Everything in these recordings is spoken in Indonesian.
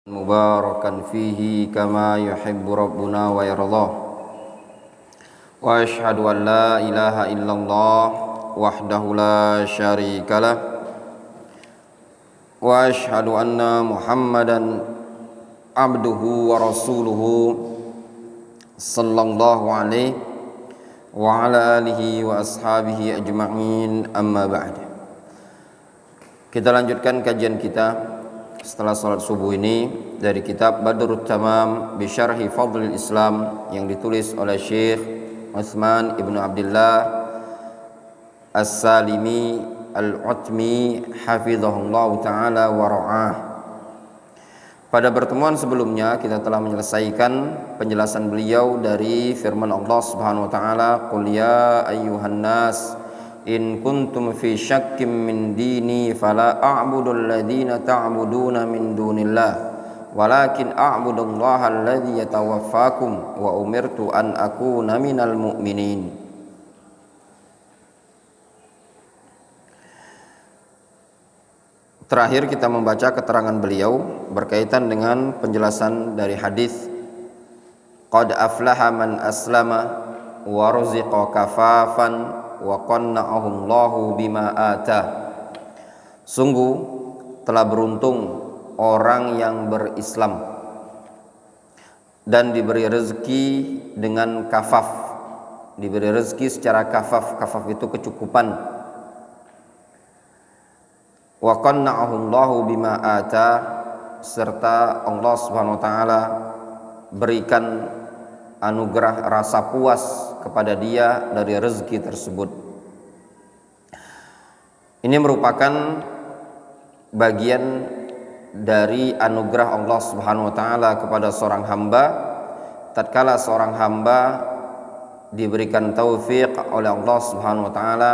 mubarakan fihi kama yuhibbu rabbuna wa yardah. Wa ashhadu an la ilaha illallah wahdahu la syarikalah wa ashhadu anna Muhammadan abduhu wa rasuluhu sallallahu alaihi wa ala alihi wa ashabihi ajma'in, amma ba'd. Kita lanjutkan kajian kita setelah salat subuh ini dari kitab Badrut Tamam bi Syarhi Fadlil Islam yang ditulis oleh Syekh Utsman Ibnu Abdullah As-Salimi Al-Utmi hafizahullah taala wa ra'ah. Pada pertemuan sebelumnya kita telah menyelesaikan penjelasan beliau dari firman Allah Subhanahu wa taala, "Qul ya ayyuhan nas in kuntum fi syakkim min dini fala a'budul ladzina ta'buduna min dunillah walakin a'budullaha alladzi yatawaffakum wa umirtu an akuna minal mu'minin." Terakhir kita membaca keterangan beliau berkaitan dengan penjelasan dari hadis qad aflaha man aslama wa ruziqa kafafan wa qanna'ahu Allahu bima ata. Sungguh telah beruntung orang yang berislam dan diberi rezeki dengan kafaf, diberi rezeki secara kafaf. Kafaf itu kecukupan. Wa qanna'ahu Allahu bima ata, serta Allah Subhanahu wa taala berikan anugerah rasa puas kepada dia dari rezeki tersebut. Ini merupakan bagian dari anugerah Allah Subhanahu wa taala kepada seorang hamba tatkala seorang hamba diberikan taufik oleh Allah Subhanahu wa taala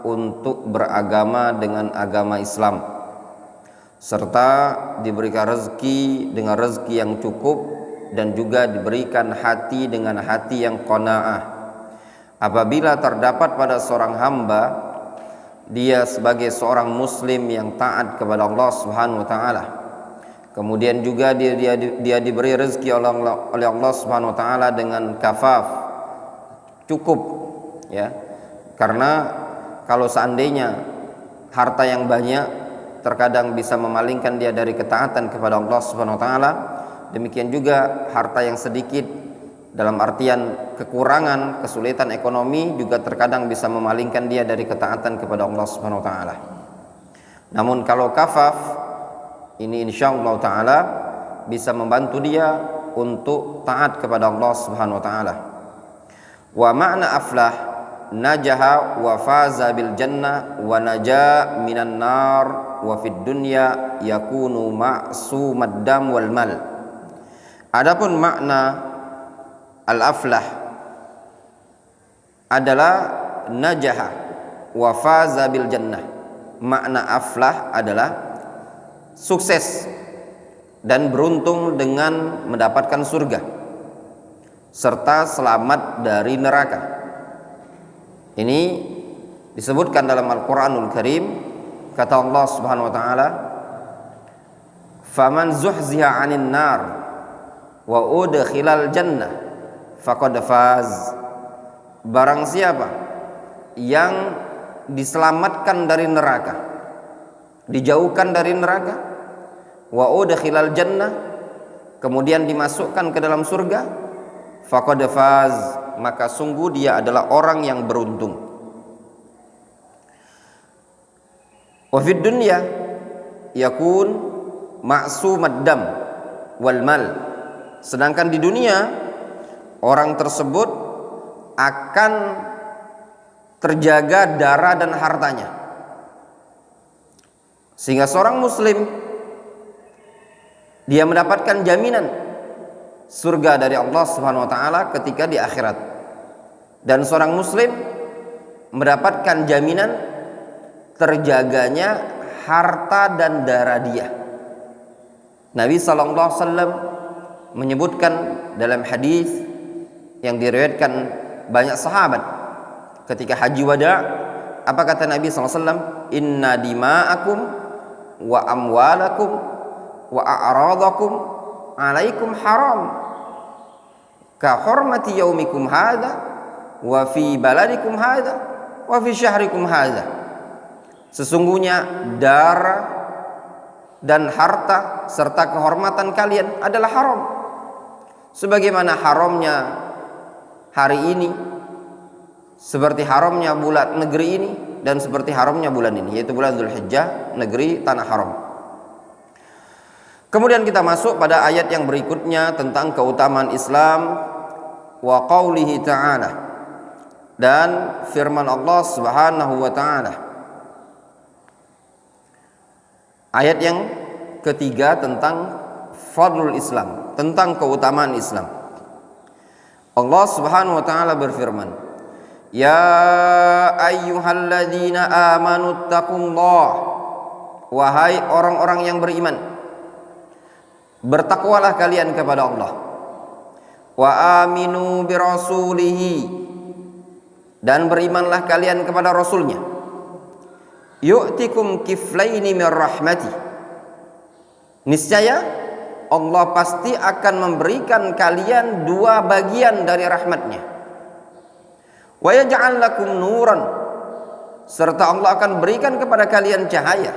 untuk beragama dengan agama Islam, serta diberikan rezeki dengan rezeki yang cukup dan juga diberikan hati dengan hati yang qanaah. Apabila terdapat pada seorang hamba dia sebagai seorang muslim yang taat kepada Allah Subhanahu wa taala, kemudian juga dia diberi rezeki oleh Allah Subhanahu wa taala dengan kafaf, cukup, ya. Karena kalau seandainya harta yang banyak terkadang bisa memalingkan dia dari ketaatan kepada Allah Subhanahu wa taala, demikian juga harta yang sedikit dalam artian kekurangan, kesulitan ekonomi juga terkadang bisa memalingkan dia dari ketaatan kepada Allah Subhanahu wa taala. Namun kalau kafaf ini insyaallah taala bisa membantu dia untuk taat kepada Allah Subhanahu wa taala. Wa ma'na aflah najaha wa faza bil jannah wa naja minan nar wa fid dunya yakunu ma'sumad dam wal mal. Adapun makna al-aflah adalah najaha wa faza bil jannah. Makna aflah adalah sukses dan beruntung dengan mendapatkan surga serta selamat dari neraka. Ini disebutkan dalam Al-Qur'anul Karim, kata Allah Subhanahu wa taala, "Faman zuhziha 'anil nar wa udkhilal jannah faqad faz." Barang siapa yang diselamatkan dari neraka, dijauhkan dari neraka, wa udkhilal jannah, kemudian dimasukkan ke dalam surga, faqad faz, maka sungguh dia adalah orang yang beruntung. Wa fid dunya yakun ma'sumad dam wal mal. Sedangkan di dunia orang tersebut akan terjaga darah dan hartanya, sehingga seorang muslim dia mendapatkan jaminan surga dari Allah Subhanahu wa taala ketika di akhirat. Dan seorang muslim mendapatkan jaminan terjaganya harta dan darah dia. Nabi sallallahu alaihi wasallam menyebutkan dalam hadis yang diriwayatkan banyak sahabat ketika haji wada, apa kata Nabi sallallahu alaihi wasallam? "Inna dima'akum wa amwalakum wa a'radakum 'alaikum haram ka hurmati yaumikum hadza wa fi baladikum hadza wa fi syahrikum hadza. Sesungguhnya darah dan harta serta kehormatan kalian adalah haram, sebagaimana haramnya hari ini, seperti haramnya bulan negeri ini, dan seperti haramnya bulan ini, yaitu bulan Dzulhijjah, negeri tanah haram. Kemudian kita masuk pada ayat yang berikutnya tentang keutamaan Islam, wa qaulihi ta'ala, dan firman Allah Subhanahu wa ta'ala. Ayat yang ketiga tentang fadlul Islam, tentang keutamaan Islam. Allah Subhanahu wa ta'ala berfirman, ya ayyuhalladzina amanu taqullah, wahai orang-orang yang beriman, bertakwalah kalian kepada Allah. Wa aminu birasulihi, dan berimanlah kalian kepada Rasulnya. Yu'tikum kiflaini min rahmati, niscaya Allah pasti akan memberikan kalian dua bagian dari rahmatnya. Wa yaj'al lakum nuran, serta Allah akan berikan kepada kalian cahaya.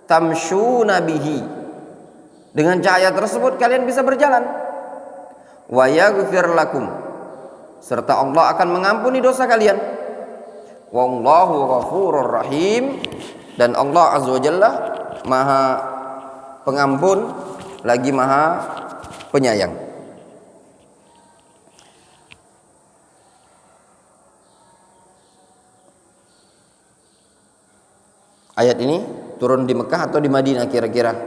Tamshuna bihi, dengan cahaya tersebut kalian bisa berjalan. Wa yaghfir lakum, serta Allah akan mengampuni dosa kalian. Wallahu ghafurur rahim, dan Allah azza wa jalla maha pengampun lagi maha penyayang. Ayat ini turun di Mekah atau di Madinah kira-kira?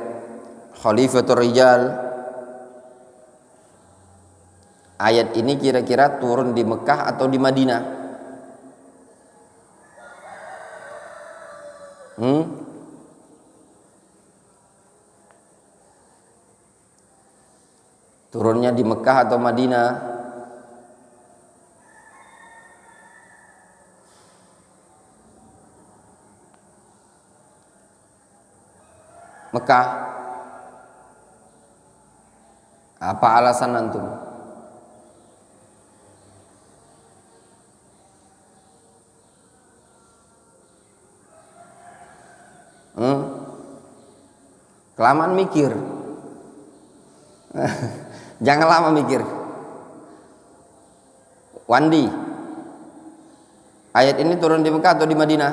Khalifatur Rijal. Ayat ini kira-kira turun di Mekah atau di Madinah? Turunnya di Mekah atau Madinah? Mekah. Apa alasan antum? Kelamaan mikir. Jangan lama mikir. Wandi, ayat ini turun di Mekah atau di Madinah?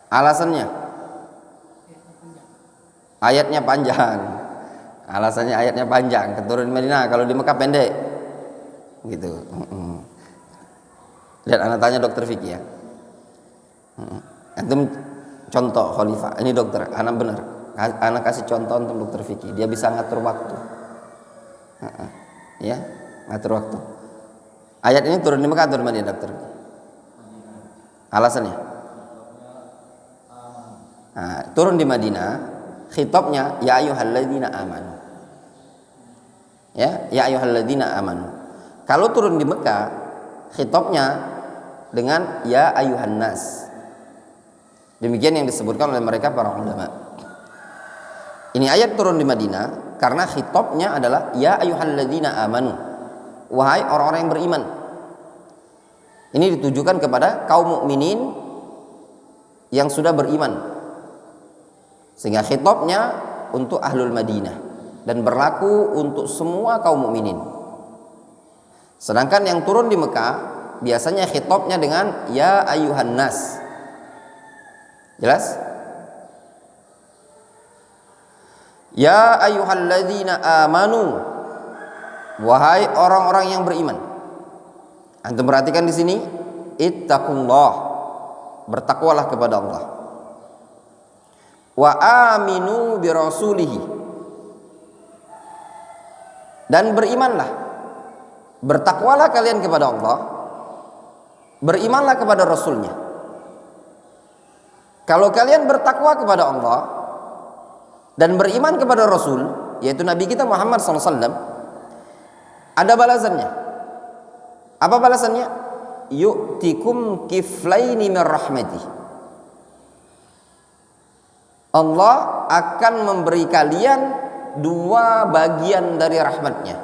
Alasannya? Ayatnya panjang. Alasannya ayatnya panjang. Turun di Madinah, kalau di Mekah pendek. Gitu. Lihat anak tanya dokter Vicky ya. Antum contoh khalifah. Ini dokter, anak benar. Anak kasih contoh untuk dokter Vicky. Dia bisa ngatur waktu. Ya, ngatur waktu. Ayat ini turun di Mekah atau di Madinah, dokter? Alasannya? Nah, turun di Madinah, khitabnya ya ayyuhalladzina amanu. Ya ayyuhalladzina amanu. Kalau turun di Mekah, khitabnya dengan ya ayyuhan nas. Demikian yang disebutkan oleh mereka para ulama. Ini ayat turun di Madinah karena khitabnya adalah ya ayyuhalladzina amanu, wahai orang-orang yang beriman. Ini ditujukan kepada kaum mukminin yang sudah beriman, sehingga khitabnya untuk ahlul Madinah dan berlaku untuk semua kaum mukminin. Sedangkan yang turun di Mekah biasanya khitabnya dengan ya ayyuhan nas. Jelas? Ya ayyuhalladzina amanu, wahai orang-orang yang beriman. Antum perhatikan di sini, ittaqullah, bertakwalah kepada Allah. Wa aminu birasulihi, dan berimanlah, bertakwalah kalian kepada Allah, berimanlah kepada Rasulnya. Kalau kalian bertakwa kepada Allah dan beriman kepada Rasul, yaitu Nabi kita Muhammad SAW, ada balasannya. Apa balasannya? Yu'tikum kiflaini min rahmati. Allah akan memberi kalian dua bagian dari rahmatnya.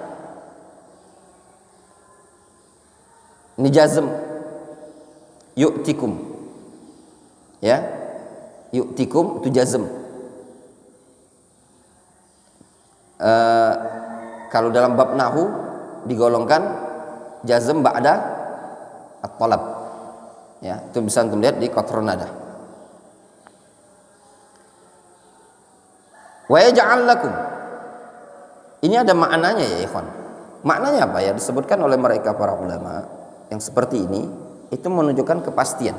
Ini jazm. Yu'tikum. Ya. Yu'tikum itu jazm. Kalau dalam bab nahu digolongkan jazm ba'da at-talab. Ya, itu bisa antum lihat di qatrun nada. Wa yaj'al lakum. Ini ada maknanya ya ikhwan. Maknanya apa ya? Disebutkan oleh mereka para ulama yang seperti ini itu menunjukkan kepastian.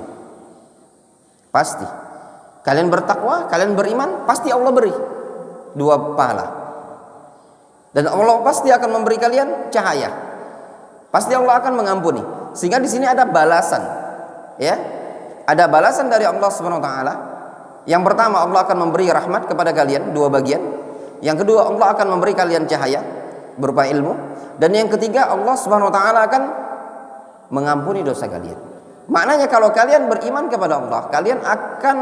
Pasti. Kalian bertakwa, kalian beriman, pasti Allah beri dua pahala. Dan Allah pasti akan memberi kalian cahaya. Pasti Allah akan mengampuni. Sehingga di sini ada balasan. Ya. Ada balasan dari Allah Subhanahu wa taala. Yang pertama, Allah akan memberi rahmat kepada kalian dua bagian. Yang kedua, Allah akan memberi kalian cahaya berupa ilmu. Dan yang ketiga, Allah Subhanahu wa taala akan mengampuni dosa kalian. Maknanya kalau kalian beriman kepada Allah, kalian akan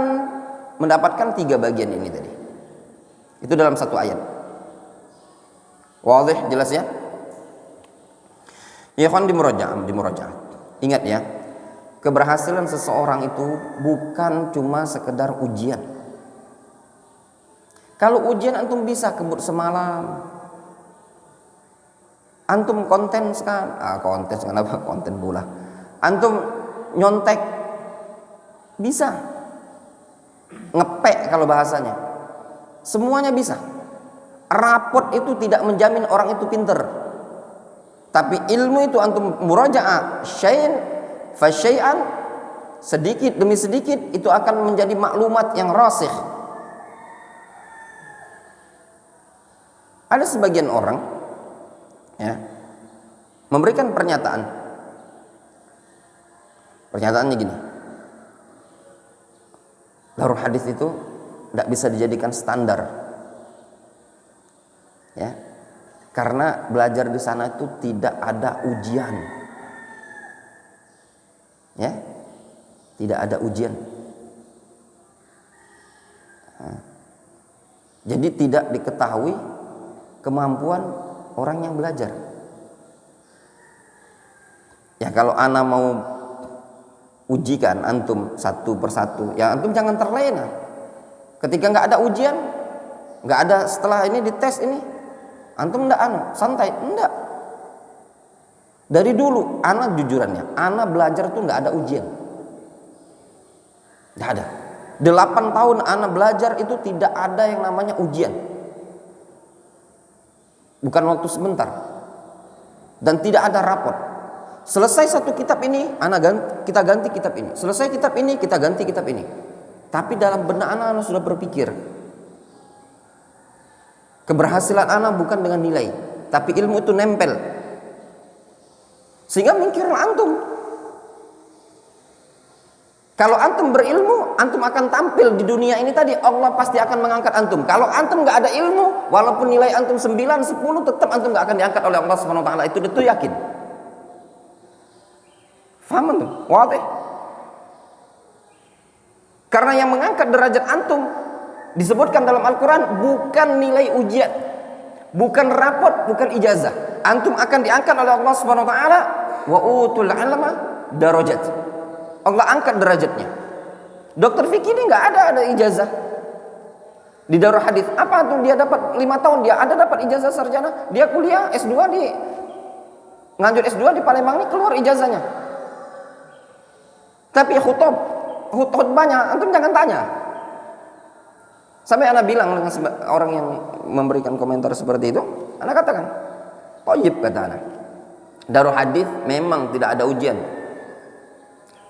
mendapatkan tiga bagian ini tadi. Itu dalam satu ayat. Wadih, jelas ya? Ya kan di murajaah. Ingat ya, keberhasilan seseorang itu bukan cuma sekedar ujian. Kalau ujian antum bisa kebut semalam, antum konten pula. Antum nyontek bisa, ngepek kalau bahasanya, semuanya bisa. Rapot itu tidak menjamin orang itu pinter, tapi ilmu itu antum murajaah syai'an fa syai'an, sedikit demi sedikit itu akan menjadi maklumat yang rasikh. Ada sebagian orang ya memberikan pernyataannya gini, darul hadis itu tidak bisa dijadikan standar ya, karena belajar di sana itu tidak ada ujian ya, tidak ada ujian. Jadi tidak diketahui kemampuan orang yang belajar. Ya kalau ana mau ujikan antum satu persatu, ya antum jangan terlena. Ketika nggak ada ujian, nggak ada setelah ini dites ini, antum ndak santai, ndak. Dari dulu, ana jujurannya, ana belajar tuh nggak ada ujian, nggak ada. 8 tahun ana belajar itu tidak ada yang namanya ujian. Bukan waktu sebentar. Dan tidak ada rapot. Selesai satu kitab ini, kita ganti kitab ini. Selesai kitab ini, kita ganti kitab ini. Tapi dalam benak anak sudah berpikir, keberhasilan anak bukan dengan nilai, tapi ilmu itu nempel. Sehingga mikirlah antum. Kalau antum berilmu, antum akan tampil di dunia ini tadi, Allah pasti akan mengangkat antum. Kalau antum nggak ada ilmu, walaupun nilai antum 9, 10, tetap antum nggak akan diangkat oleh Allah Subhanahu wa taala. Itu yakin. Faham antum? Wadih. Karena yang mengangkat derajat antum disebutkan dalam Al-Qur'an bukan nilai ujian, bukan rapot, bukan ijazah. Antum akan diangkat oleh Allah Subhanahu wa taala, wa utul ilma darajat. Allah angkat derajatnya. Dokter Fikih ini nggak ada ijazah di Darul Hadis. Apa tuh dia dapat 5 tahun, dia dapat ijazah sarjana, dia kuliah S2 nganjur S2 di Palembang ini keluar ijazahnya. Tapi khutbahnya antum jangan tanya. Sampai anak bilang dengan orang yang memberikan komentar seperti itu, anak katakan, "Thayyib," kata anak. Darul Hadis memang tidak ada ujian.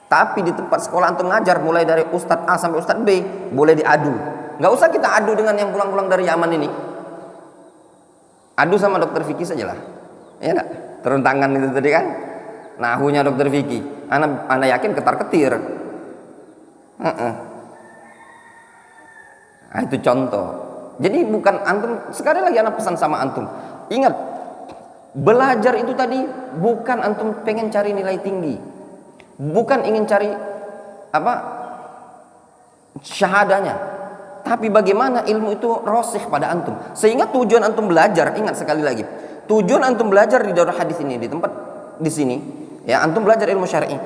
Tapi di tempat sekolah antum ngajar mulai dari Ustadz A sampai Ustadz B boleh diadu. Nggak usah kita adu dengan yang pulang-pulang dari Yaman ini. Adu sama dokter Fikih sajalah. Ya enggak? Turun tangan itu tadi kan. Nahunya dokter Fikih. Ana yakin ketar-ketir. Nah, itu contoh. Jadi bukan antum, sekali lagi anak pesan sama antum. Ingat, belajar itu tadi bukan antum pengen cari nilai tinggi. Bukan ingin cari syahadanya, tapi bagaimana ilmu itu rosih pada antum. Sehingga tujuan antum belajar, ingat sekali lagi, tujuan antum belajar di daurah hadis ini, di tempat di sini, ya antum belajar ilmu syar'i.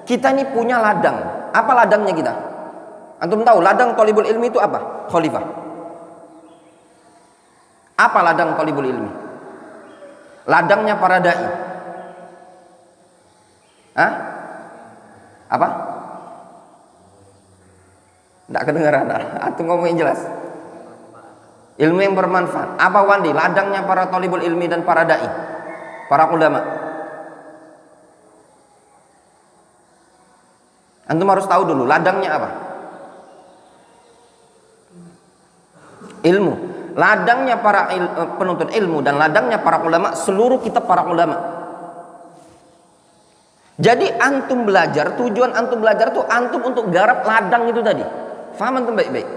Kita ini punya ladang. Apa ladangnya kita? Antum tahu ladang thalibul ilmi itu apa? Khalifah. Apa ladang thalibul ilmi? Ladangnya para dai. Hah? Apa? Tidak kedengaran. Antum ngomongin jelas. Ilmu yang bermanfaat. Apa Wandi? Ladangnya para thalibul ilmi dan para dai, para ulama. Antum harus tahu dulu ladangnya apa? Ilmu. Ladangnya para penuntut ilmu dan ladangnya para ulama, seluruh kitab para ulama. Jadi antum belajar, tujuan antum belajar tuh antum untuk garap ladang itu tadi. Faham antum baik-baik?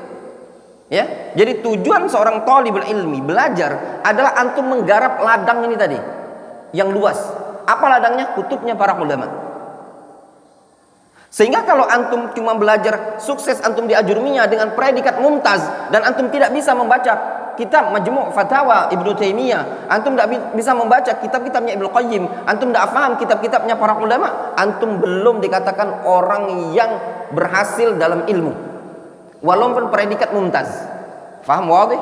Ya. Jadi tujuan seorang thalibul ilmi belajar adalah antum menggarap ladang ini tadi yang luas. Apa ladangnya? Kutubnya para ulama. Sehingga kalau antum cuma belajar sukses antum di Ajurumiyah dengan predikat mumtaz dan antum tidak bisa membaca kitab Majmu' Fatawa Ibnu Taimiyah, antum tidak bisa membaca kitab-kitabnya Ibnu Qayyim, antum tidak paham kitab-kitabnya para ulama, antum belum dikatakan orang yang berhasil dalam ilmu walaupun predikat mumtaz. Faham wadih?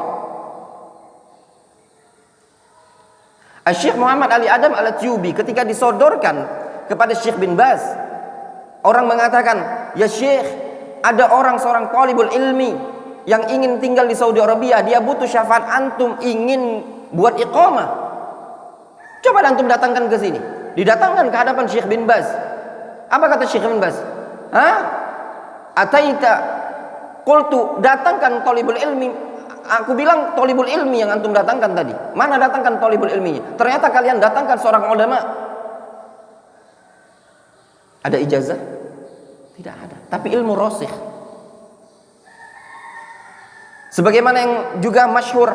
Syekh Muhammad Ali Adam Al-Atyubi ketika disodorkan kepada Syekh bin Baz, orang mengatakan, ya Syekh, ada seorang talibul ilmi yang ingin tinggal di Saudi Arabia, dia butuh syafaat antum, ingin buat iqamah. Coba antum datangkan ke sini. Didatangkan ke hadapan Syekh bin Baz. Apa kata Syekh bin Baz? Hah? Ataita qultu, datangkan talibul ilmi. Aku bilang talibul ilmi yang antum datangkan tadi. Mana datangkan talibul ilminya? Ternyata kalian datangkan seorang ulama. Ada ijazah? Tidak ada. Tapi ilmu rasikh. Sebagaimana yang juga masyhur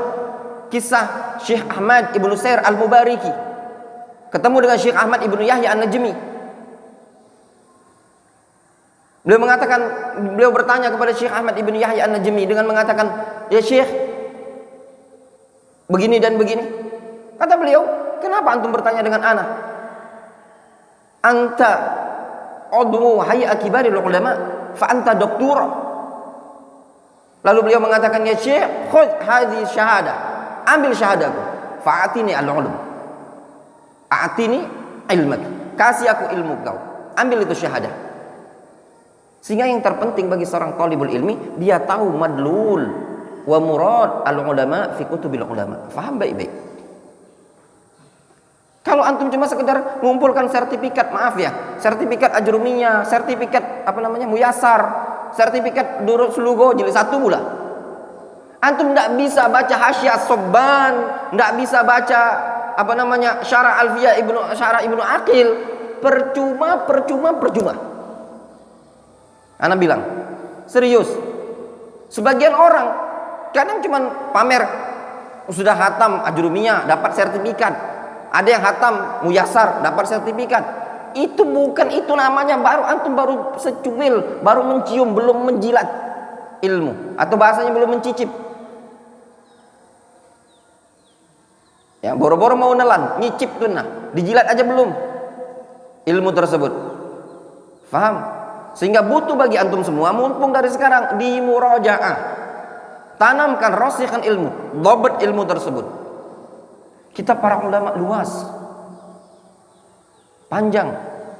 kisah Syekh Ahmad Ibnu Sair Al-Mubariki ketemu dengan Syekh Ahmad Ibnu Yahya An-Najmi. Beliau bertanya kepada Syekh Ahmad Ibnu Yahya An-Najmi dengan mengatakan, "Ya Syekh, begini dan begini." Kata beliau, "Kenapa antum bertanya dengan ana? Anta udwu hay'a kibaril ulama fa anta doktor." Lalu beliau mengatakan, "Ya Syekh, khudh hadhihi syahadah. Ambil syahadaku. Fa'atini al-ulum. A'tini ilmak. Kasih aku ilmu kau. Ambil itu syahadah." Sehingga yang terpenting bagi seorang talibul ilmi, dia tahu madlul wa murad al-ulama fi kutubil ulama. Faham baik-baik. Kalau antum cuma sekedar mengumpulkan sertifikat, maaf ya, sertifikat Ajrumiyah, sertifikat Muyassar, sertifikat Durus Lugo jilid 1 pula. Antum tidak bisa baca Hasyiah Sobban, tidak bisa baca Syarah Alfiyah Ibnu Aqil, percuma. Ana bilang, serius. Sebagian orang kadang cuma pamer sudah khatam Ajrumiyah dapat sertifikat. Ada yang khatam Muyassar dapat sertifikat. Itu bukan itu namanya, antum baru secuil, baru mencium, belum menjilat ilmu, atau bahasanya belum mencicip. Ya, boro-boro mau nelan, nyicip tuh nah, dijilat aja belum ilmu tersebut. Faham? Sehingga butuh bagi antum semua, mumpung dari sekarang di murajaah, tanamkan, rasikhkan ilmu, dhabt ilmu tersebut. Kita para ulama luas, panjang.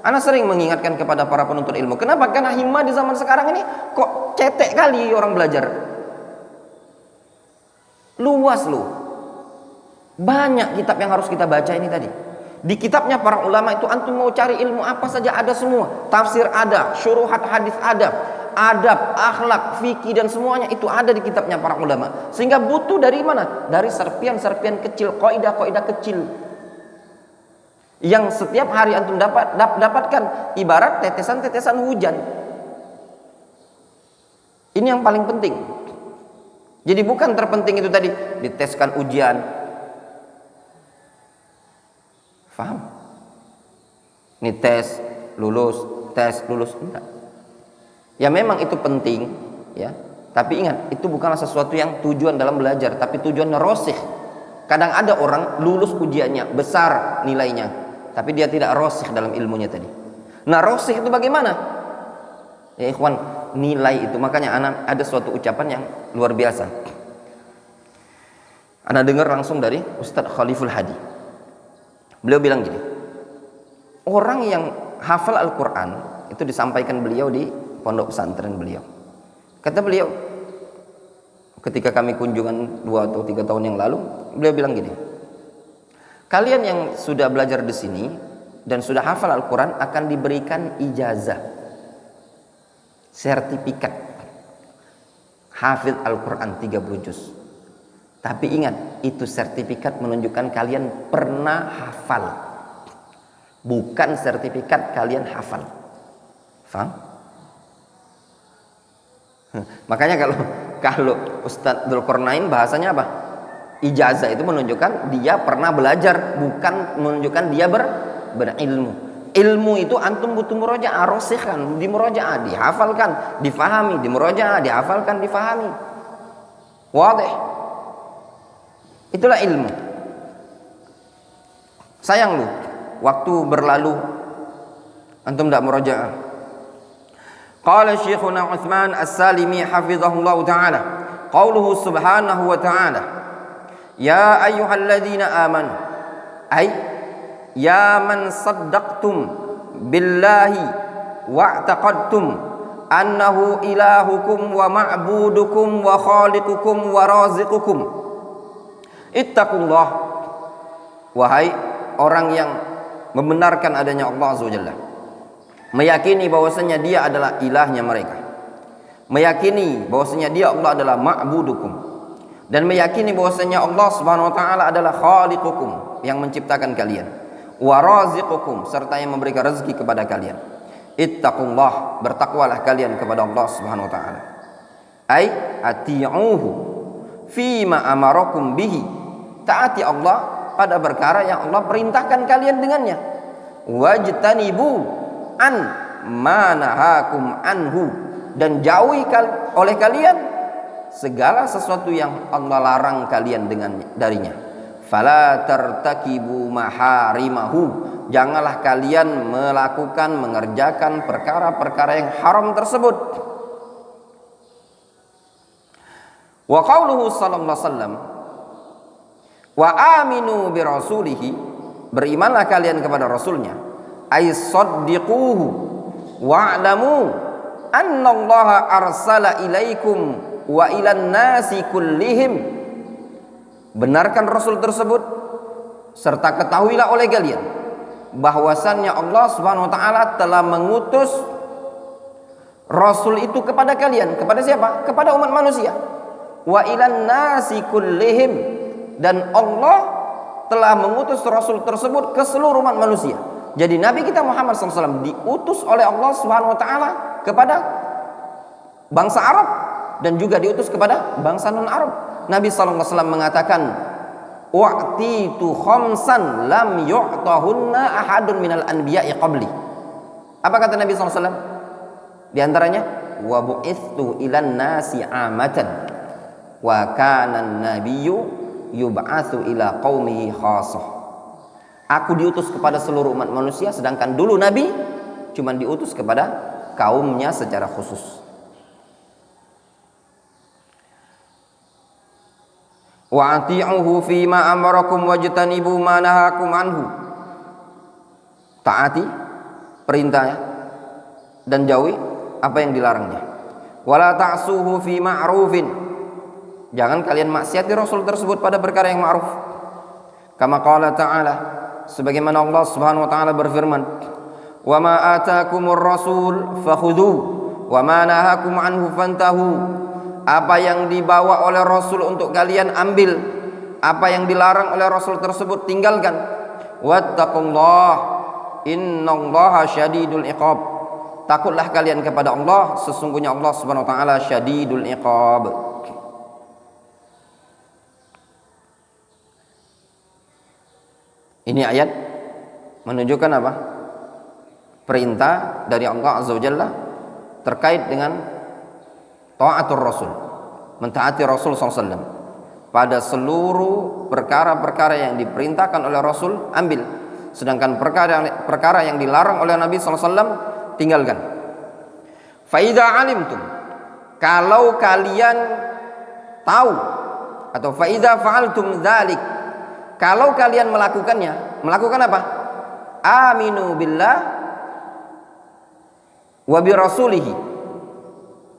Ana sering mengingatkan kepada para penuntut ilmu. Kenapa? Karena himmah di zaman sekarang ini kok cetek kali orang belajar. Luas loh. Banyak kitab yang harus kita baca ini tadi. Di kitabnya para ulama itu antum mau cari ilmu apa saja ada semua. Tafsir ada, syuruhat hadis ada, adab, akhlak, fikih dan semuanya itu ada di kitabnya para ulama. Sehingga butuh dari mana? Dari serpian-serpian kecil, kaidah-kaidah kecil yang setiap hari antum dapatkan, ibarat tetesan-tetesan hujan. Ini yang paling penting. Jadi bukan terpenting itu tadi diteskan ujian. Faham? Ini tes lulus, enggak. Ya memang itu penting, ya. Tapi ingat, itu bukanlah sesuatu yang tujuan dalam belajar, tapi tujuan rasikh. Kadang ada orang lulus ujiannya, besar nilainya, tapi dia tidak rasikh dalam ilmunya tadi. Nah, rasikh itu bagaimana? Ya ikhwan, nilai itu, makanya ada suatu ucapan yang luar biasa. Ana dengar langsung dari Ustadz Khaliful Hadi. Beliau bilang gini, orang yang hafal Al-Quran, itu disampaikan beliau di pondok pesantren beliau. Kata beliau, ketika kami kunjungan 2 atau 3 tahun yang lalu, beliau bilang gini, kalian yang sudah belajar di sini dan sudah hafal Al-Quran akan diberikan ijazah, sertifikat hafid Al-Quran 30 juz. Tapi ingat, itu sertifikat menunjukkan kalian pernah hafal, bukan sertifikat kalian hafal. Faham? Makanya kalau Ustadz Dzulqarnain bahasanya apa? Ijazah itu menunjukkan dia pernah belajar, bukan menunjukkan dia berilmu. Ilmu itu antum butuh murojaah, rosikhkan, dimurojaah, dihafalkan, difahami, dimurojaah, dihafalkan, difahami. Wadih. Itulah ilmu. Sayang lu, waktu berlalu antum tidak murojaah. Qala Syekhuna Utsman As-Salimi hafizahullah ta'ala, qauluhu subhanahu wa ta'ala, ya ayyuhalladzina amanu, ay ya man saddaqtum billahi wa'taqadtum annahu ilahukum wa ma'budukum wa khaliqukum wa raziqukum, ittaqullah, wahai orang yang membenarkan adanya Allah Azza wa Jalla, meyakini bahwasanya dia adalah ilahnya mereka, meyakini bahwasanya dia Allah adalah ma'budukum, dan meyakini bahwasanya Allah Subhanahu wa taala adalah khaliqukum, yang menciptakan kalian, wa raziqukum, serta yang memberikan rezeki kepada kalian. Ittaqullah, bertakwalah kalian kepada Allah Subhanahu wa taala. Ai ati'uhu fima amarakum bihi, taati Allah pada perkara yang Allah perintahkan kalian dengannya. Wajtanibu an manahakum anhu, dan jauhi oleh kalian segala sesuatu yang Allah larang kalian darinya. Fala tartakibu maharimahu, janganlah kalian melakukan, mengerjakan perkara-perkara yang haram tersebut. Wa qauluhu sallallahu alaihi wasallam, wa aminu bi rasulihi, berimanlah kalian kepada rasulnya, ay saddiquhu wa'lamu annallaha arsala ilaikum wa ilan nasi kullihim, benarkan rasul tersebut serta ketahuilah oleh kalian bahwasannya Allah Subhanahu wa taala telah mengutus rasul itu kepada kalian. Kepada siapa? Kepada umat manusia. Wa ilan nasi kullihim, dan Allah telah mengutus rasul tersebut ke seluruh umat manusia. Jadi Nabi kita Muhammad SAW diutus oleh Allah Subhanahu wa taala kepada bangsa Arab dan juga diutus kepada bangsa non-Arab. Nabi SAW mengatakan, wa'titu khamsan lam yu'tahunna ahadun minal anbiya'i qabli. Apa kata Nabi SAW? Di antaranya, wa bu'ithu ilan nasi amatan wa kana an-nabiyyu yub'atsu ila qaumihi khassah. Aku diutus kepada seluruh umat manusia, sedangkan dulu Nabi cuma diutus kepada kaumnya secara khusus. Wa ati'uhu fima amarakum wajtanibu ma nahakum anhu, taati perintahnya dan jauhi apa yang dilarangnya. Wala ta'suhu fi ma'rufin, jangan kalian maksiati rasul tersebut pada perkara yang ma'ruf. Kama qala ta'ala, sebagaimana Allah Subhanahu wa taala berfirman, wa ma ataakumur rasul fakhudhu wa ma nahakum anhu fantahu, apa yang dibawa oleh rasul untuk kalian ambil, apa yang dilarang oleh rasul tersebut tinggalkan. Wattaqullah innallaha syadidul iqab, takutlah kalian kepada Allah, sesungguhnya Allah Subhanahu wa taala syadidul iqab. Ini ayat menunjukkan apa? Perintah dari Allah Azza wa Jalla terkait dengan Ta'atur Rasul, mentaati Rasul SAW pada seluruh perkara-perkara yang diperintahkan oleh Rasul, ambil. Sedangkan perkara yang dilarang oleh Nabi SAW, tinggalkan. Faida alimtum, kalau kalian tahu, atau faida fa'altum dzalik, kalau kalian melakukannya, melakukan apa? Aminu billah wa bi rasulihi.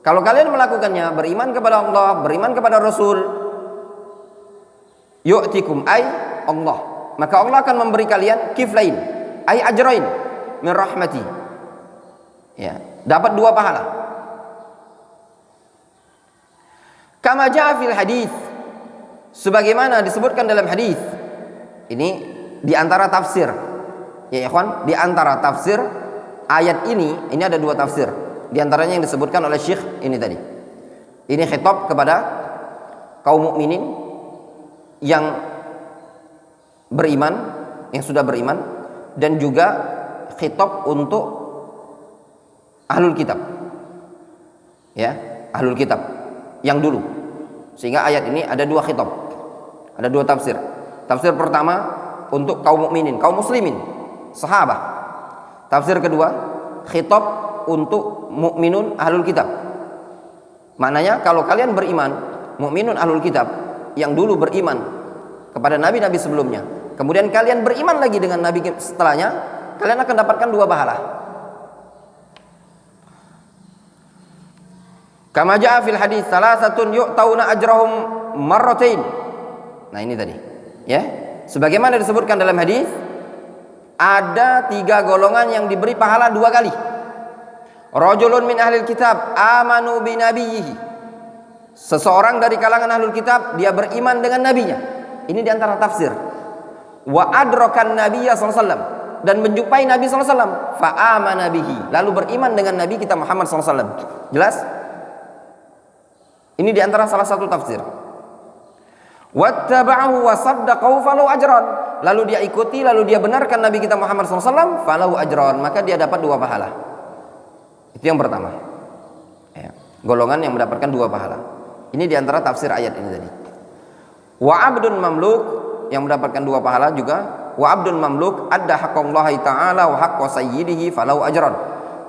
Kalau kalian melakukannya, beriman kepada Allah, beriman kepada Rasul, yu'tikum ay Allah, maka Allah akan memberi kalian kiflain ay ajrain min rahmati, ya, dapat 2 pahala. Kama jaa fil hadis, sebagaimana disebutkan dalam hadis. Ini diantara tafsir, ya ikhwan, diantara tafsir ayat ini ada 2 tafsir. Di antaranya yang disebutkan oleh Syekh ini tadi. Ini khitab kepada kaum mukminin yang beriman, yang sudah beriman, dan juga khitab untuk ahlul kitab. Ya, ahlul kitab yang dulu. Sehingga ayat ini ada 2 khitab. Ada 2 tafsir. Tafsir pertama untuk kaum mukminin, kaum muslimin, sahabat. Tafsir kedua, khitab untuk mukminun ahlul kitab. Maknanya kalau kalian beriman, mukminun ahlul kitab yang dulu beriman kepada nabi-nabi sebelumnya, kemudian kalian beriman lagi dengan nabi setelahnya, kalian akan dapatkan 2 pahala. Kama jaa fil hadis salasatun yu'tauna ajrahum marratain. Nah, ini tadi, ya. Sebagaimana disebutkan dalam hadis, ada 3 golongan yang diberi pahala 2 kali. Rajulun min ahlil kitab amanu bi nabiyhi. Seseorang dari kalangan ahlul kitab, dia beriman dengan nabinya. Ini diantara tafsir. Wa adrakan nabiyya sallallahu alaihi wasallam, dan menjumpai Nabi sallallahu alaihi wasallam, fa amana bihi, lalu beriman dengan Nabi kita Muhammad sallallahu alaihi wasallam. Jelas? Ini diantara salah satu tafsir. Wattaba'ahu wa saddaqahu falahu ajran, lalu dia ikuti, lalu dia benarkan Nabi kita Muhammad sallallahu alaihi wasallam, falahu ajran, maka dia dapat 2 pahala. Itu yang pertama, ya, golongan yang mendapatkan 2 pahala. Ini diantara tafsir ayat ini tadi. Wa abdun mamluk, yang mendapatkan 2 pahala juga. Wa abdun mamluk adda haqqallahi ta'ala wa haqqa sayyidihi falahu ajran.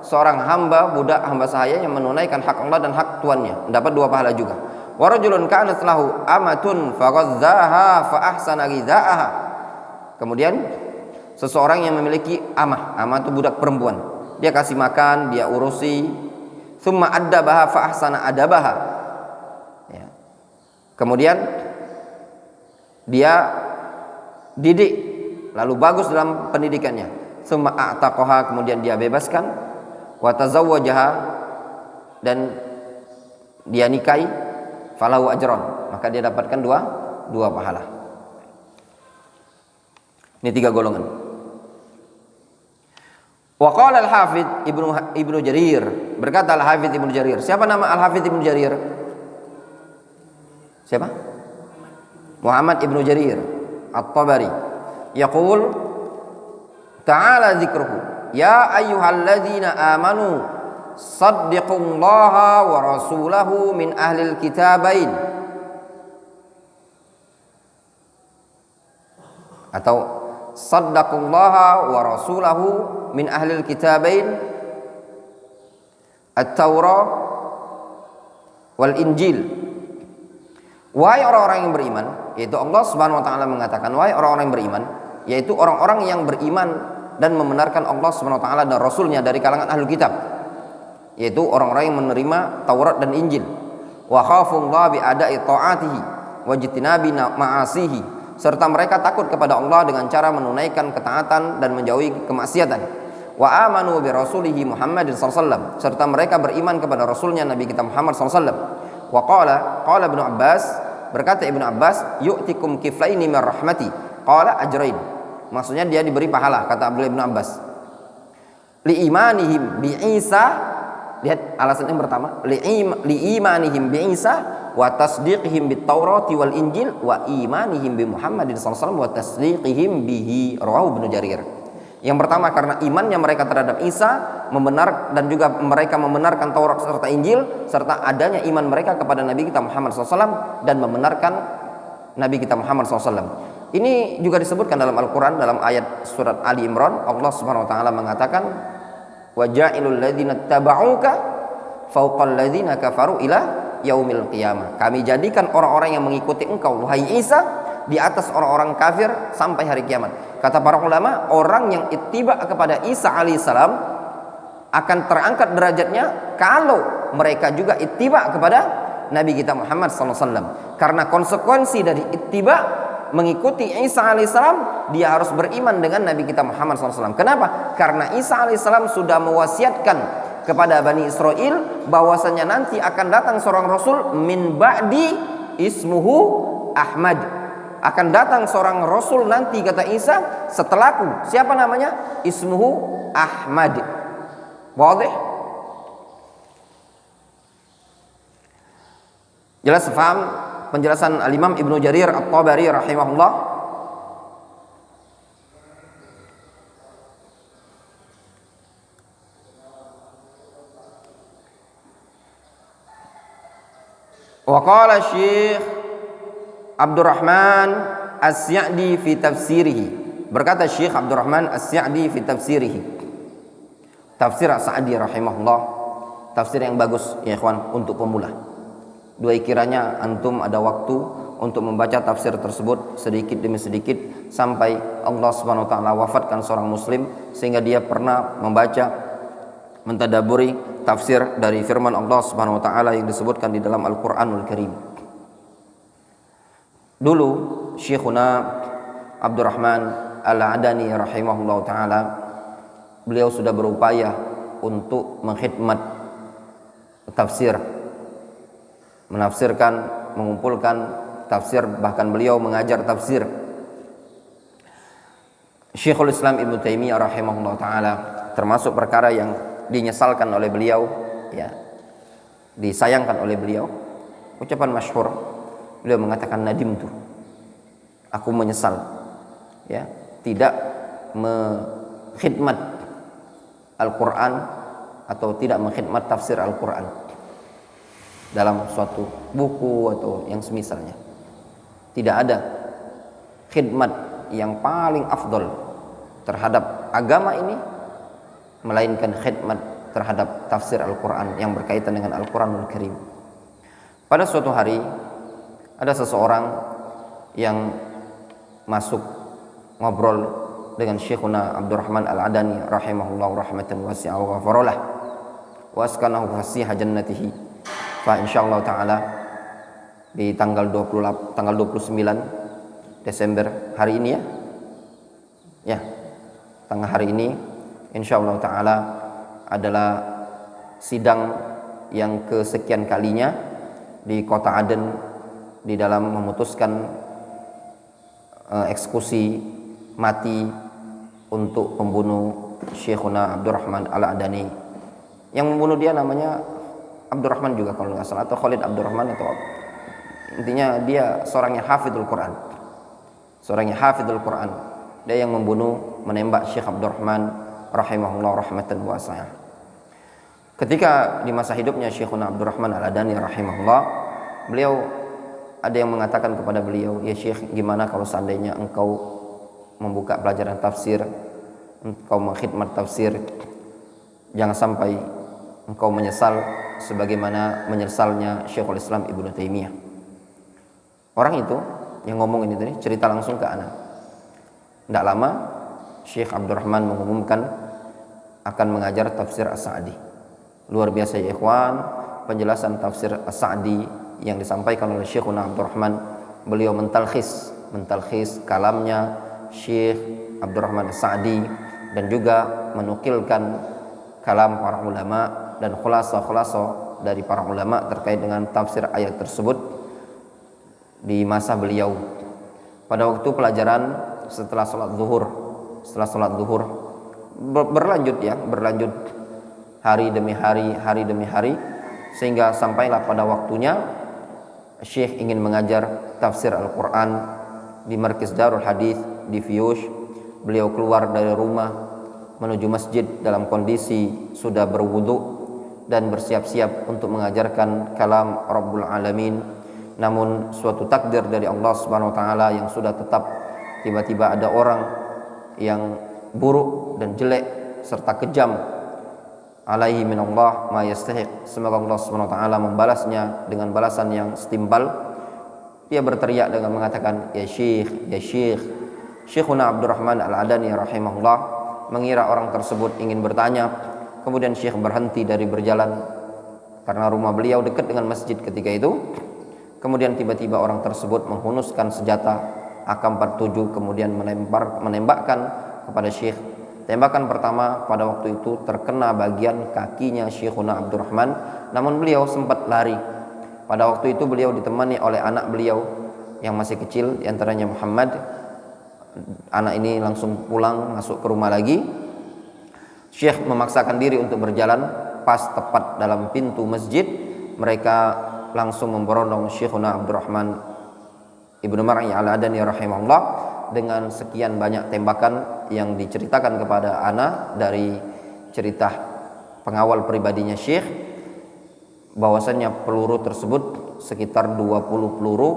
Seorang hamba, budak hamba sahaya yang menunaikan hak Allah dan hak tuannya, mendapat 2 pahala juga. Wa rajulun kanat lahu amatun faghazzaha fa ahsana ghidha'aha. Kemudian seseorang yang memiliki amah itu budak perempuan. Dia kasih makan, dia urusi, thumma addabaha fa ahsana adabaha, ya. Kemudian dia didik, lalu bagus dalam pendidikannya. Thumma a'taqaha, kemudian dia bebaskan, wa tazawwajaha, dan dia nikahi, falahu ajran, maka dia dapatkan 2 pahala. Ini 3 golongan. Wa qala al-Hafidz Ibnu Jarir, berkata al-Hafidz Ibnu Jarir. Siapa nama al-Hafidz Ibnu Jarir? Siapa? Muhammad Ibnu Jarir At-Tabari. Yaqul ta'ala dzikruhu, ya ayyuhalladzina amanu saddiqullaha wa rasulahu min ahlil kitabain. Atau saddaqullaha wa rasulahu min ahlil kitabain at-Taurah wal Injil. Wahai orang-orang yang beriman, yaitu Allah Subhanahu wa taala mengatakan, wahai orang-orang yang beriman, yaitu orang-orang yang beriman dan membenarkan Allah Subhanahu wa taala dan rasulnya dari kalangan ahlul kitab, yaitu orang-orang yang menerima Taurat dan Injil. Wa khafullaha bi ada'i ta'atihi wa jitinabi ma'asihi, serta mereka takut kepada Allah dengan cara menunaikan ketaatan dan menjauhi kemaksiatan. Wa amanu bi rasulihi Muhammadin sallallahu alaihi wasallam, serta mereka beriman kepada rasulnya Nabi kita Muhammad sallallahu alaihi wasallam. Wa qala Ibnu Abbas, berkata Ibnu Abbas, yu'tikum kiflaini min rahmati, qala ajrain. Maksudnya dia diberi pahala, kata Abdullah Ibnu Abbas. Li imanihim bi Isa, lihat alasan yang pertama, li imanihim bi Isa wa tasdiqihim bit Taurati wal Injil wa imanihim bi Muhammadin sallallahu alaihi wasallam wa tasdiqihim bihi, rawahu Ibnu Jarir. Yang pertama karena imannya mereka terhadap Isa dan juga mereka membenarkan Taurat serta Injil, serta adanya iman mereka kepada Nabi kita Muhammad SAW dan membenarkan Nabi kita Muhammad SAW. Ini juga disebutkan dalam Al-Quran, dalam ayat surat Ali Imran. Allah Subhanahu Wa Taala mengatakan, waja'ilul ladzina tabauka fauqal ladzina kafaru ila yaumil qiyamah. Kami jadikan orang-orang yang mengikuti engkau wahai Isa di atas orang-orang kafir sampai hari kiamat. Kata para ulama, orang yang ittiba kepada Isa alaihissalam akan terangkat derajatnya kalau mereka juga ittiba kepada Nabi kita Muhammad SAW. Karena konsekuensi dari ittiba, mengikuti Isa alaihissalam, dia harus beriman dengan Nabi kita Muhammad SAW. Kenapa? Karena Isa alaihissalam sudah mewasiatkan kepada Bani Israel bahwasanya nanti akan datang seorang Rasul min ba'di ismuhu Ahmad. Akan datang seorang Rasul nanti, kata Isa, setelahku. Siapa namanya? Ismuhu Ahmad. Wadih? Jelas paham penjelasan Al-Imam Ibnu Jarir At-Tabari rahimahullah. Wa qala Syekh Abdurrahman As-Sa'di fi tafsirihi. Berkata Syekh Abdurrahman As-Sa'di fi tafsirihi. Tafsir As-Sa'di rahimahullah, tafsir yang bagus ya ikhwan untuk pemula. Kiranya antum ada waktu untuk membaca tafsir tersebut sedikit demi sedikit sampai Allah Subhanahu wa taala wafatkan seorang muslim sehingga dia pernah membaca, mentadaburi tafsir dari firman Allah Subhanahu wa taala yang disebutkan di dalam Al-Qur'anul Karim. Dulu Syekhuna Abdurrahman Al-Adani rahimahullah ta'ala, beliau sudah berupaya untuk mengkhidmat tafsir, menafsirkan, mengumpulkan tafsir, bahkan beliau mengajar tafsir. Syekhul Islam Ibnu Taimiyah rahimahullah ta'ala, termasuk perkara yang dinyesalkan oleh beliau, ya, disayangkan oleh beliau, ucapan masyhur. Beliau mengatakan nadimtu, aku menyesal, ya, tidak mengkhidmat Al-Quran atau tidak mengkhidmat tafsir Al-Quran dalam suatu buku atau yang semisalnya. Tidak ada khidmat yang paling afdol terhadap agama ini melainkan khidmat terhadap tafsir Al-Quran yang berkaitan dengan Al-Quranul Karim. Pada suatu hari ada seseorang yang masuk ngobrol dengan Syekhuna Abdurrahman Al-Adani rahimahullah rahmatan wasi'ah wa ghafaralah wa askanahu fasiha jannatihi. Fa insyaallah taala di tanggal 29 Desember hari ini, ya tanggal hari ini insyaallah taala adalah sidang yang kesekian kalinya di kota Aden di dalam memutuskan eksekusi mati untuk pembunuh Syekhuna Abdurrahman Al-Adani. Yang membunuh dia namanya Abdurrahman juga kalau nggak salah, atau Khalid Abdurrahman, atau intinya dia seorang yang hafidul Quran, seorang yang hafidul Quran. Dia yang membunuh, menembak Syekh Abdurrahman rahimahullah rahmatan wasi'ah. Ketika di masa hidupnya Syekhuna Abdurrahman Al-Adani rahimahullah, beliau ada yang mengatakan kepada beliau, ya Syekh, gimana kalau seandainya engkau membuka pelajaran tafsir, engkau mengkhidmat tafsir, jangan sampai engkau menyesal sebagaimana menyesalnya Syekhul Islam Ibnu Taimiyah. Orang itu yang ngomong ini tadi cerita langsung ke anak. Tidak lama Syekh Abdurrahman mengumumkan akan mengajar tafsir As-Sa'di. Luar biasa ya ikhwan, penjelasan tafsir As-Sa'di yang disampaikan oleh Syekhuna Abdurrahman. Beliau mentalkhis kalamnya Syekh Abdurrahman As-Sa'di dan juga menukilkan kalam para ulama dan khulasa dari para ulama terkait dengan tafsir ayat tersebut di masa beliau. Pada waktu pelajaran setelah sholat zuhur berlanjut hari demi hari sehingga sampailah pada waktunya Syekh ingin mengajar tafsir Al-Quran di Markis Darul Hadith di Fiyush. Beliau keluar dari rumah menuju masjid dalam kondisi sudah berwudu dan bersiap-siap untuk mengajarkan kalam Rabbul Alamin. Namun suatu takdir dari Allah Subhanahu wa taala yang sudah tetap, tiba-tiba ada orang yang buruk dan jelek serta kejam, alaihi minallah ma yastahiq, semoga Allah Subhanahu wa taala membalasnya dengan balasan yang setimpal. Dia berteriak dengan mengatakan, ya Syekh, ya Syekh. Syekhuna Abdurrahman Al-Adani rahimahullah mengira orang tersebut ingin bertanya. Kemudian Syekh berhenti dari berjalan karena rumah beliau dekat dengan masjid ketika itu. Kemudian tiba-tiba orang tersebut menghunuskan senjata AK-47 kemudian menembakkan kepada Syekh. Tembakan pertama pada waktu itu terkena bagian kakinya Syekhuna Abdurrahman, namun beliau sempat lari. Pada waktu itu beliau ditemani oleh anak beliau yang masih kecil, diantaranya Muhammad. Anak ini langsung pulang masuk ke rumah lagi. Syekh memaksakan diri untuk berjalan. Pas tepat dalam pintu masjid, mereka langsung memberondong Syekhuna Abdurrahman Ibnu Mar'i Al-Adani rahimahullah dengan sekian banyak tembakan yang diceritakan kepada anak dari cerita pengawal pribadinya Syekh, bahwasannya peluru tersebut sekitar 20 peluru,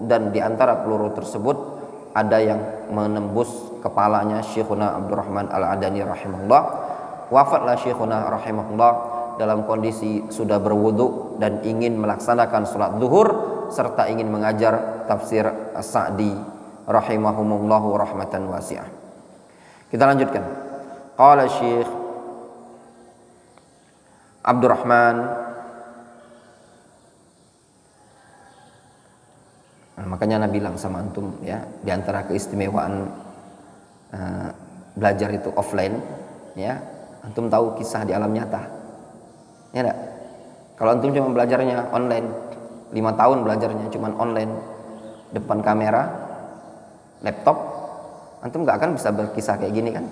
dan di antara peluru tersebut ada yang menembus kepalanya Syekhuna Abdurrahman Al-Adani rahimahullah. Wafatlah Syekhuna rahimahullah dalam kondisi sudah berwudu dan ingin melaksanakan sholat zuhur serta ingin mengajar tafsir As-Sa'di rahimahumullahu rahmatan wasi'ah. Kita lanjutkan. Qala Syekh Abdurrahman, makanya Nabi bilang sama antum ya, di antara keistimewaan belajar itu offline ya, antum tahu kisah di alam nyata. Ya enggak? Kalau antum cuma belajarnya online, 5 tahun belajarnya cuma online depan kamera laptop, antum enggak akan bisa berkisah kayak gini kan?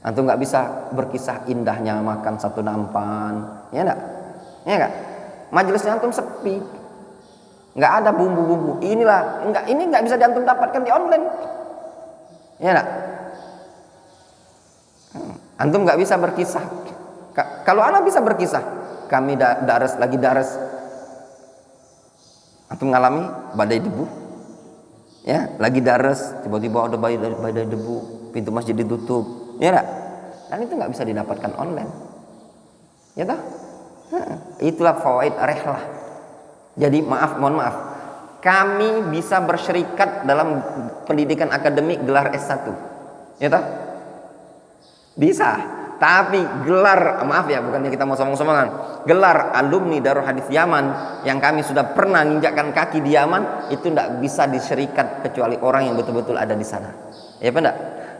Antum enggak bisa berkisah indahnya makan satu nampan, ya enggak? Ya enggak? Majelisnya antum sepi, nggak ada bumbu-bumbu. Ini nggak bisa diantum dapatkan di online. Ya enggak? Antum nggak bisa berkisah. Kalau anak bisa berkisah, kami lagi daras, antum ngalami badai debu, ya lagi daras, tiba-tiba ada badai debu, pintu masjid ditutup, ya enggak? Dan itu nggak bisa didapatkan online, ya toh? Itulah fawaid rihlah. Jadi mohon maaf, kami bisa bersyirikat dalam pendidikan akademik gelar S1, ya toh? Bisa, tapi gelar, maaf ya, bukannya kita mau sombong-sombongan, gelar alumni Darul Hadis Yaman yang kami sudah pernah menginjakkan kaki di Yaman, itu tidak bisa disyirikat kecuali orang yang betul-betul ada di sana, ya benar?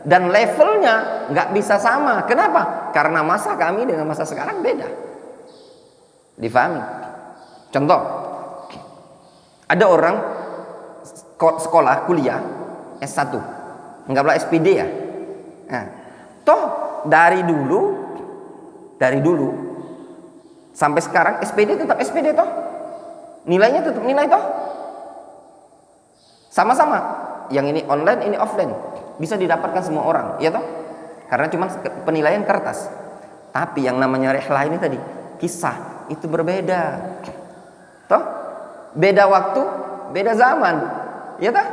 Dan levelnya nggak bisa sama. Kenapa? Karena masa kami dengan masa sekarang beda. Difahami? Contoh, ada orang sekolah kuliah S1, anggaplah SPD ya. Nah, toh dari dulu sampai sekarang SPD tetap SPD toh, nilainya tetap nilai toh, sama-sama. Yang ini online, ini offline, bisa didapatkan semua orang, ya toh, karena cuma penilaian kertas. Tapi yang namanya rihlah ini tadi, kisah itu berbeda, toh, beda waktu, beda zaman, ya toh,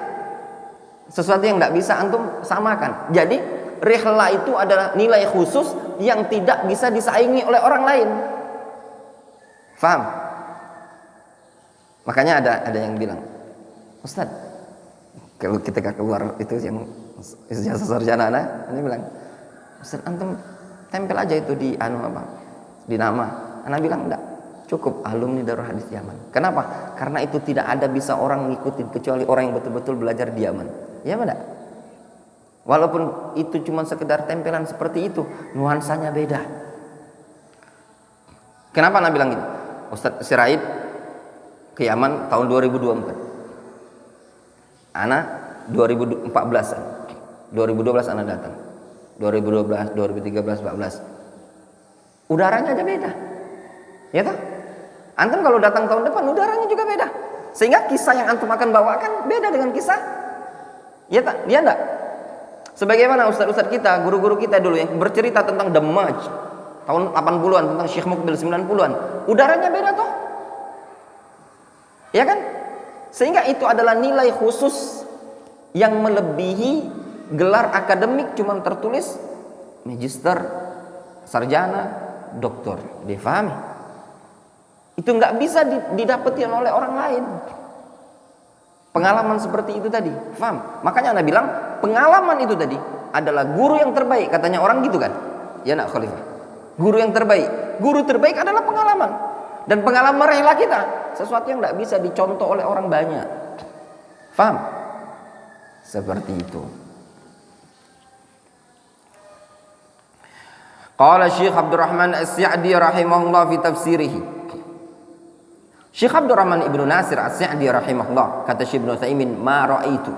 sesuatu yang tidak bisa antum samakan. Jadi rihlah itu adalah nilai khusus yang tidak bisa disaingi oleh orang lain. Faham? Makanya ada yang bilang, Ustaz, kalau ketika keluar itu yang ijazah sarjana ini bilang, Ustaz antum tempel aja itu di di nama. Anak bilang enggak, cukup alumni Darul Hadis Yaman. Kenapa? Karena itu tidak ada bisa orang ngikutin kecuali orang yang betul-betul belajar di Yaman. Ya benar? Walaupun itu cuma sekedar tempelan seperti itu, nuansanya beda. Kenapa Anak bilang gini? Ustaz Siraid ke Yaman tahun 2024. Anak 2014-an. 2012 anak datang. 2012, 2013, 14. Udaranya aja beda. Ya toh? Antum kalau datang tahun depan udaranya juga beda. Sehingga kisah yang antum akan bawakan beda dengan kisah. Ya tak? Dia enggak? Sebagaimana ustaz-ustaz kita, guru-guru kita dulu yang bercerita tentang Damaj tahun 80-an, tentang Syekh Mukbil 90-an. Udaranya beda toh. Ya kan? Sehingga itu adalah nilai khusus yang melebihi gelar akademik cuma tertulis magister, sarjana, doktor. Difahami? Itu nggak bisa didapetin oleh orang lain. Pengalaman seperti itu tadi, paham? Makanya Anda bilang pengalaman itu tadi adalah guru yang terbaik, katanya orang gitu kan? Ya nak Khalifah. Guru yang terbaik, guru terbaik adalah pengalaman. Dan pengalaman rela kita, sesuatu yang tidak bisa dicontoh oleh orang banyak. Paham? Seperti itu. Qala Syekh Abdurrahman As-Sa'di rahimahullah fi tafsirihi. Syekh Abdurrahman Ibnu Nasir As-Sa'di rahimahullah, kata Syekh Ibnu Utsaimin, ma ra'aitu.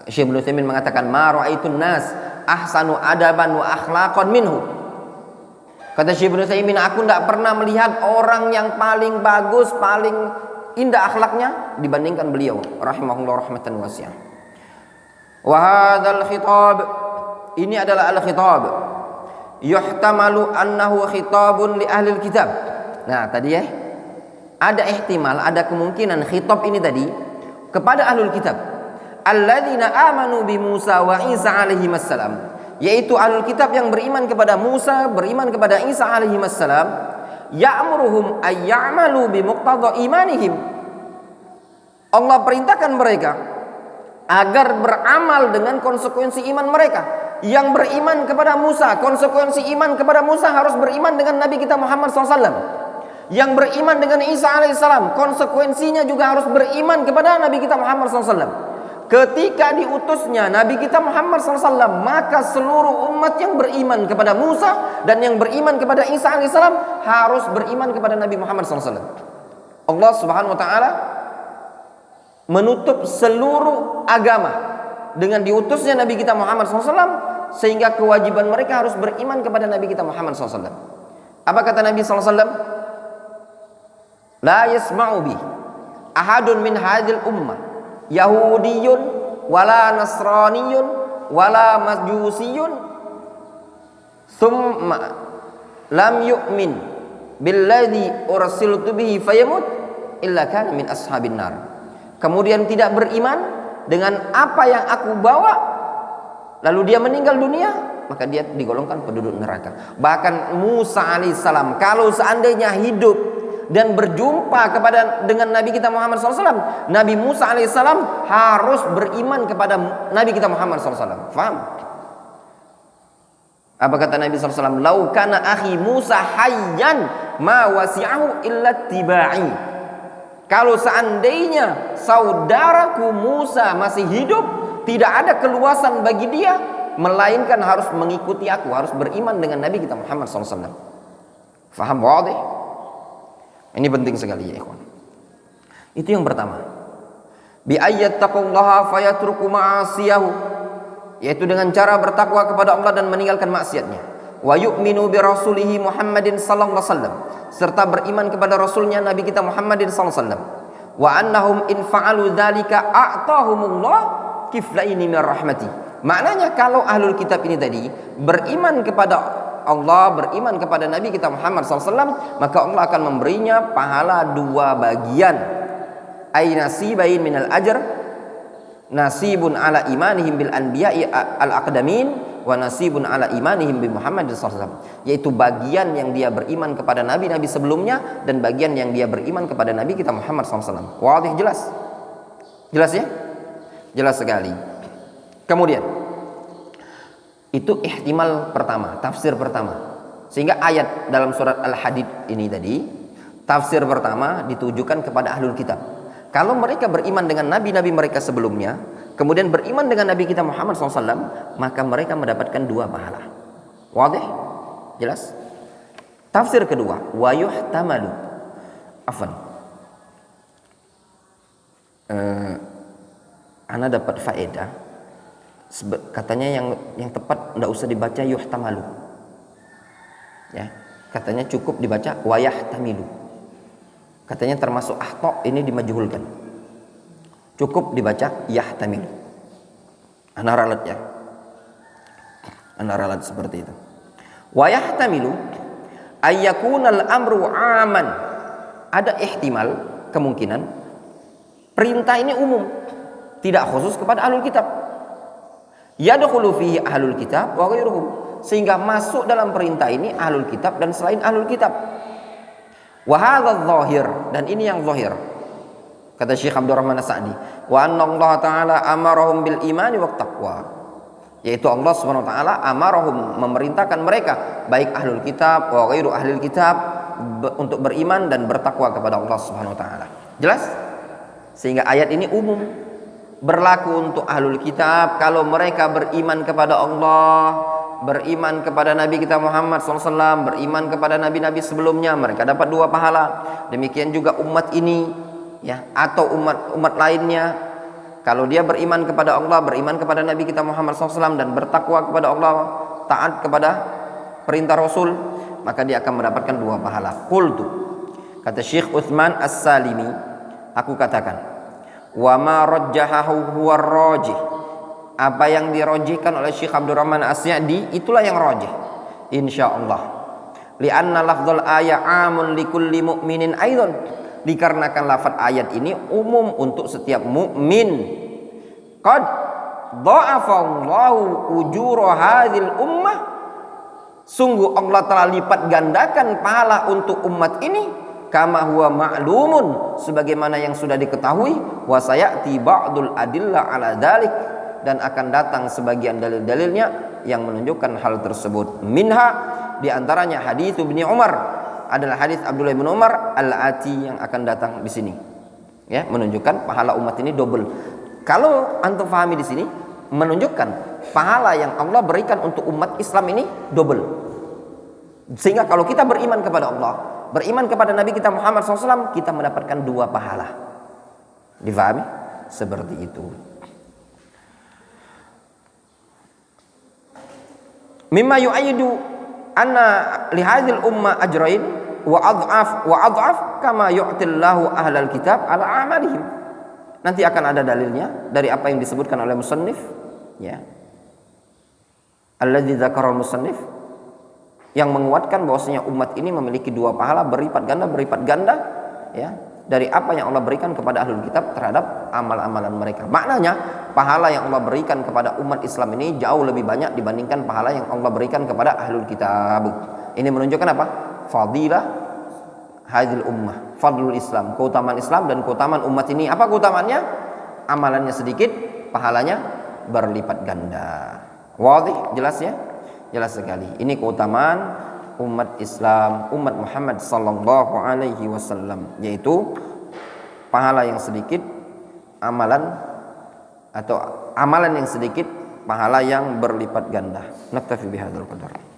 Syekh Ibnu Utsaimin mengatakan, ma ra'aitun nas ahsanu adaban wa akhlaqan minhu. Kata Syekh Ibnu Utsaimin, aku tidak pernah melihat orang yang paling bagus, paling indah akhlaknya dibandingkan beliau rahimahullah rahmatan wasi'ah. Wa hadzal khitab, ini adalah al-khitab, yuhtamalu annahu khitabun li ahli kitab. Nah, tadi ya, ada ihtimal, ada kemungkinan khitab ini tadi kepada ahlul kitab, alladzina amanu bi Musa wa Isa alaihi wassalam, yaitu ahlul kitab yang beriman kepada Musa, beriman kepada Isa alaihi wassalam, ya'muruhum ay ya'malu bi muqtada imanihim. Allah perintahkan mereka agar beramal dengan konsekuensi iman mereka. Yang beriman kepada Musa, konsekuensi iman kepada Musa harus beriman dengan Nabi kita Muhammad SAW. Yang beriman dengan Isa alaihissalam, konsekuensinya juga harus beriman kepada Nabi kita Muhammad SAW. Ketika diutusnya Nabi kita Muhammad SAW, maka seluruh umat yang beriman kepada Musa dan yang beriman kepada Isa alaihissalam harus beriman kepada Nabi Muhammad SAW. Allah Subhanahu Wa Taala menutup seluruh agama dengan diutusnya Nabi kita Muhammad SAW, sehingga kewajiban mereka harus beriman kepada Nabi kita Muhammad SAW. Apa kata Nabi SAW? La yasma'u bi ahadun min hadhil ummah Yahudiyun wala Nasraniyun wala Majusiyun thumma lam yu'min billadhi ursiltu bihi fayamut illa kana min ashabin nar. Kemudian tidak beriman dengan apa yang aku bawa, lalu dia meninggal dunia, maka dia digolongkan penduduk neraka. Bahkan Musa alaihissalam, kalau seandainya hidup dan berjumpa dengan Nabi kita Muhammad SAW, Nabi Musa alaihissalam harus beriman kepada Nabi kita Muhammad SAW. Faham? Apa kata Nabi SAW? Lau kana akhi Musa hayyan ma wasi'ahu illa tiba'i. Kalau seandainya saudaraku Musa masih hidup, tidak ada keluasan bagi dia melainkan harus mengikuti aku, harus beriman dengan Nabi kita Muhammad SAW. Faham? Wadih? Ini penting sekali ya ikhwan. Itu yang pertama. Bi ayyattaqullaha fayatruku ma'asiyahu, yaitu dengan cara bertakwa kepada Allah dan meninggalkan maksiatnya. Wa yu'minu bi rasulihi Muhammadin sallallahu alaihi wasallam, serta beriman kepada rasulnya Nabi kita Muhammadin sallallahu alaihi wasallam. Wa annahum in fa'alu dzalika a'tahumullah kiflaini min rahmati. Maknanya kalau ahlul kitab ini tadi beriman kepada Allah, beriman kepada Nabi kita Muhammad SAW, maka Allah akan memberinya pahala dua bagian. Ay nasibain minal ajr, nasibun ala imanihim bil anbiya'i al-aqdamin, wa nasibun ala imanihim bi Muhammad SAW, yaitu bagian yang dia beriman kepada nabi-nabi sebelumnya dan bagian yang dia beriman kepada Nabi kita Muhammad SAW. Wadih, jelas? Jelas ya? Jelas sekali. Kemudian itu ihtimal pertama, tafsir pertama. Sehingga ayat dalam surat Al-Hadid ini tadi, tafsir pertama ditujukan kepada ahlul kitab. Kalau mereka beriman dengan nabi-nabi mereka sebelumnya, kemudian beriman dengan Nabi kita Muhammad SAW, maka mereka mendapatkan dua pahala. Wadih? Jelas? Tafsir kedua, wa yuhtamalu. Afwan. Ana dapat faedah. Katanya yang tepat tidak usah dibaca yuhtamalu, ya, katanya cukup dibaca wayahtamilu. Katanya termasuk akhta ini dimajhulkan, cukup dibaca yahtamilu. Ana ralat ya. Ana ralat seperti itu. Wa yahtamilu ayyakunal amru aman. Ada ihtimal, kemungkinan perintah ini umum, tidak khusus kepada ahlul kitab. Yadkhulu fihi ahlul kitab wa ghairuhum, sehingga masuk dalam perintah ini ahlul kitab dan selain ahlul kitab. Wa hadzal zahir, dan ini yang zahir. Kata Syekh Abdurrahman As-Sa'di, wa anna Allah Ta'ala amarahum bil imani wa taqwa, yaitu Allah Subhanahu wa taala amarahum, memerintahkan mereka baik ahlul kitab wa ghairu ahlul kitab untuk beriman dan bertakwa kepada Allah Subhanahu wa taala. Jelas? Sehingga ayat ini umum, berlaku untuk ahlul kitab kalau mereka beriman kepada Allah, beriman kepada Nabi kita Muhammad SAW, beriman kepada nabi-nabi sebelumnya, mereka dapat 2 pahala. Demikian juga umat ini, ya, atau umat lainnya, kalau dia beriman kepada Allah, beriman kepada Nabi kita Muhammad SAW dan bertakwa kepada Allah, taat kepada perintah Rasul, maka dia akan mendapatkan 2 pahala. Qultu, kata Syekh Utsman As-Salimi, aku katakan, wa ma rajjahahu huwa rajih, apa yang dirojihkan oleh Syekh Abdurrahman As-Sa'di itulah yang rajih insyaallah. Li'anna lafdzul ayat amun likulli mu'minin aidan, dikarenakan lafaz ayat ini umum untuk setiap mukmin. Qad dha'afa Allahu ujura hadzal ummah, sungguh Allah telah lipat gandakan pahala untuk umat ini, kama huwa ma'lumun, sebagaimana yang sudah diketahui, wa sayati ba'dul adillah ala dzalik, dan akan datang sebagian dalil-dalilnya yang menunjukkan hal tersebut. Minha, di antaranya hadis Ibnu Umar, adalah hadis Abdullah bin Umar al-ati yang akan datang di sini. Ya, menunjukkan pahala umat ini double. Kalau antum pahami di sini, menunjukkan pahala yang Allah berikan untuk umat Islam ini double. Sehingga kalau kita beriman kepada Allah, beriman kepada Nabi kita Muhammad SAW, kita mendapatkan 2 pahala. Difahami? Seperti itu. Mimma yu'ayyidu anna lihadzal ummah ajrain wa adhaf kama yu'tillahu ahlal kitab ala amalihim. Nanti akan ada dalilnya dari apa yang disebutkan oleh musannif, ya. Alladzi dzakara musannif, yang menguatkan bahwasanya umat ini memiliki 2 pahala berlipat ganda, ya, dari apa yang Allah berikan kepada ahlul kitab terhadap amal-amalan mereka. Maknanya pahala yang Allah berikan kepada umat Islam ini jauh lebih banyak dibandingkan pahala yang Allah berikan kepada ahlul kitab. Ini menunjukkan apa? Fadilah hadzal ummah, fadlul Islam, keutamaan Islam dan keutamaan umat ini. Apa keutamaannya? Amalannya sedikit, pahalanya berlipat ganda. Wadih, jelas ya? Jelas sekali. Ini keutamaan umat Islam, umat Muhammad sallallahu alaihi wasallam, yaitu pahala yang sedikit, amalan yang sedikit, pahala yang berlipat ganda. Naktafi bihadzal qadar.